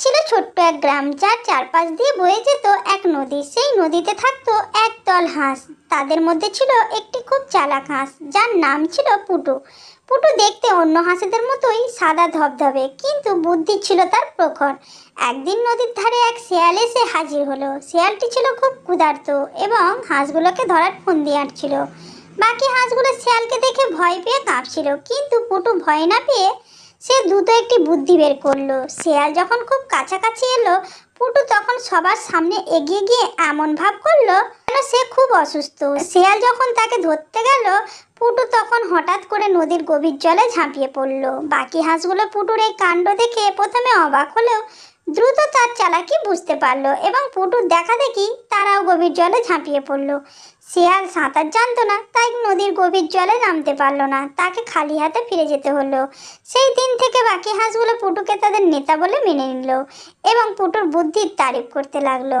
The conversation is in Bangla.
ছিল ছোট্ট এক গ্রাম, যার চারপাশ দিয়ে বয়ে যেত এক নদী। সেই নদীতে থাকতো একদল হাঁস। তাদের মধ্যে ছিল একটি খুব চালাক হাঁস, যার নাম ছিল পুটু। পুটু দেখতে অন্য হাঁসেদের মতোই সাদা ধবধবে, কিন্তু বুদ্ধি ছিল তার প্রখর। একদিন নদীর ধারে এক শেয়াল এসে হাজির হলো। শেয়ালটি ছিল খুব ক্ষুধার্ত এবং হাঁসগুলোকে ধরার ফন্দি আঁটছিল। বাকি হাঁসগুলো শেয়ালকে দেখে ভয় পেয়ে কাঁপছিল, কিন্তু পুটু ভয় না পেয়ে সে দ্রুত একটি বুদ্ধি বের করলো। শেয়াল যখন খুব কাছাকাছি এলো, পুটু তখন সবার সামনে এগিয়ে গিয়ে এমন ভাব করলো যেন সে খুব অসুস্থ। শেয়াল যখন তাকে ধরতে গেল, পুটু তখন হঠাৎ করে নদীর গভীর জলে ঝাঁপিয়ে পড়লো। বাকি হাঁসগুলো পুটুর এই কাণ্ড দেখে প্রথমে অবাক হলেও দ্রুত তার চালাকি বুঝতে পারলো এবং পুটুর দেখা দেখি তারাও গভীর জলে ঝাঁপিয়ে পড়লো। শেয়াল সাঁতার জানতো না, তাই নদীর গভীর জলে নামতে পারলো না, তাকে খালি হাতে ফিরে যেতে হলো। সেই দিন থেকে বাকি হাঁসগুলো পুটুকে তাদের নেতা বলে মেনে নিল এবং পুটুর বুদ্ধির তারিফ করতে লাগলো।